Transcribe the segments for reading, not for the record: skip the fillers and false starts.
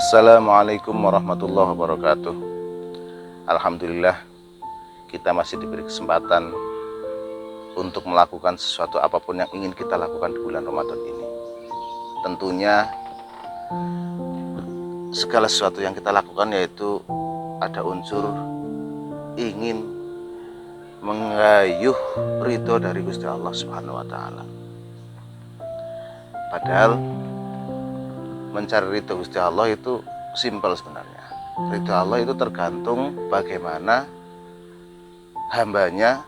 Assalamualaikum warahmatullahi wabarakatuh. Alhamdulillah, kita masih diberi kesempatan untuk melakukan sesuatu apapun yang ingin kita lakukan di bulan Ramadan ini. Tentunya segala sesuatu yang kita lakukan yaitu ada unsur ingin mengayuh ridho dari Gusti Allah Subhanahu wa Ta'ala. Padahal mencari ridho Gusti Allah itu simpel sebenarnya. Ridho Allah itu tergantung bagaimana hambanya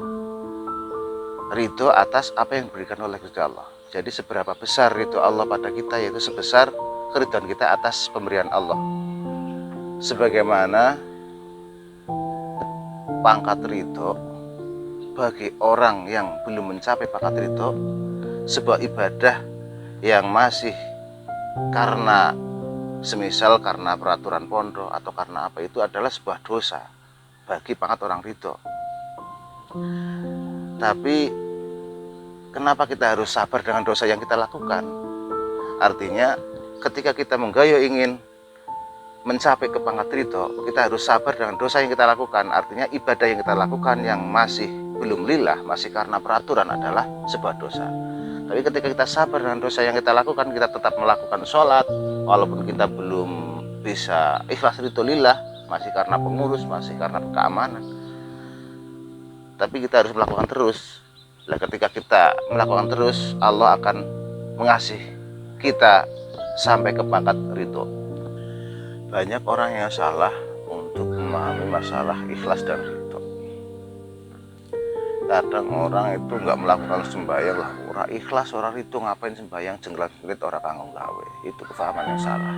ridho atas apa yang diberikan oleh Gusti Allah. Jadi seberapa besar ridho Allah pada kita, yaitu sebesar keridhaan kita atas pemberian Allah. Sebagaimana pangkat ridho bagi orang yang belum mencapai pangkat ridho, sebuah ibadah yang masih karena semisal karena peraturan pondok atau karena apa, itu adalah sebuah dosa bagi pangkat orang ridho. Tapi kenapa kita harus sabar dengan dosa yang kita lakukan? Artinya ketika kita menggayo ingin mencapai ke pangkat ridho, kita harus sabar dengan dosa yang kita lakukan. Artinya ibadah yang kita lakukan yang masih belum lillah, masih karena peraturan, adalah sebuah dosa. Tapi ketika kita sabar dengan dosa yang kita lakukan, kita tetap melakukan sholat, walaupun kita belum bisa ikhlas ridho lillah, masih karena pengurus, masih karena keamanan, tapi kita harus melakukan terus. Nah, ketika kita melakukan terus, Allah akan mengasih kita sampai ke pangkat ridho. Banyak orang yang salah untuk memahami masalah ikhlas dan ridho. Kadang orang itu nggak melakukan sembahyang lah, orang ikhlas, orang ridho, ngapain sembahyang, jengklat-jengklit orang kanggo gawe. Itu kefahaman yang salah.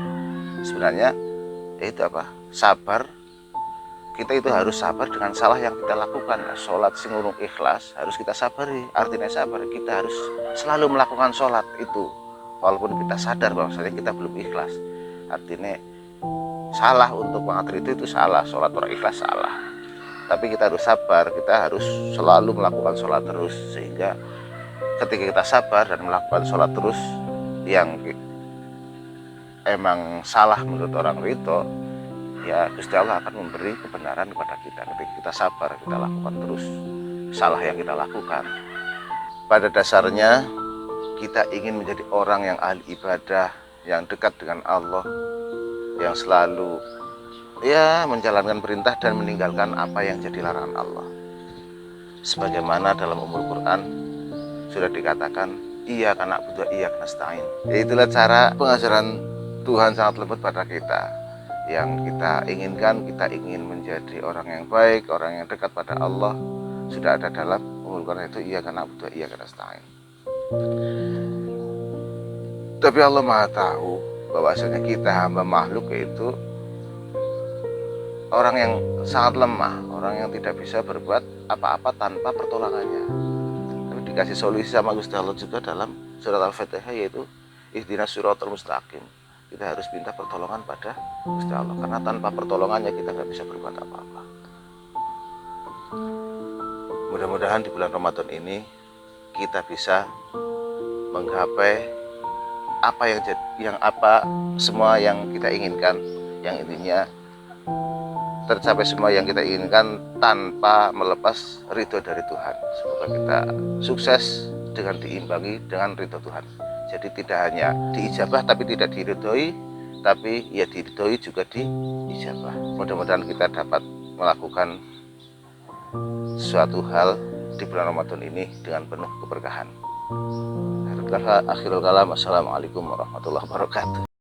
Sebenarnya itu apa? Sabar. Kita itu harus sabar dengan salah yang kita lakukan. Sholat sing urung ikhlas harus kita sabari. Artinya sabar, kita harus selalu melakukan sholat itu walaupun kita sadar bahwasanya kita belum ikhlas. Artinya salah untuk pangkat itu salah, sholat orang ikhlas salah. Tapi kita harus sabar, kita harus selalu melakukan sholat terus, sehingga ketika kita sabar dan melakukan sholat terus yang emang salah menurut orang ridho, ya Gusti Allah akan memberi kebenaran kepada kita. Ketika kita sabar, kita lakukan terus salah yang kita lakukan. Pada dasarnya kita ingin menjadi orang yang ahli ibadah, yang dekat dengan Allah, yang selalu menjalankan perintah dan meninggalkan apa yang jadi larangan Allah. Sebagaimana dalam Ummul Quran sudah dikatakan, iyyaka na'budu wa iyyaka nasta'in. Itulah cara pengajaran Tuhan sangat lembut pada kita. Yang kita inginkan, kita ingin menjadi orang yang baik, orang yang dekat pada Allah, sudah ada dalam Ummul Quran, itu iyyaka na'budu wa iyyaka nasta'in. Tapi Allah Maha tahu bahwasanya kita hamba makhluk itu orang yang sangat lemah, orang yang tidak bisa berbuat apa-apa tanpa pertolongannya. Tapi dikasih solusi sama Gusti Allah juga dalam surat Al-Fatihah, yaitu ihdinas siratal mustaqim. Kita harus minta pertolongan pada Gusti Allah, karena tanpa pertolongannya kita nggak bisa berbuat apa-apa. Mudah-mudahan di bulan Ramadan ini kita bisa menggapai semua yang kita inginkan, yang intinya tercapai semua yang kita inginkan tanpa melepas ridho dari Tuhan. Semoga kita sukses dengan diimbangi dengan ridho Tuhan. Jadi tidak hanya diijabah tapi tidak diridhoi, tapi ya diridhoi juga diijabah. Mudah-mudahan kita dapat melakukan suatu hal di bulan Ramadan ini dengan penuh keberkahan. Akhirul kalam, assalamualaikum warahmatullahi wabarakatuh.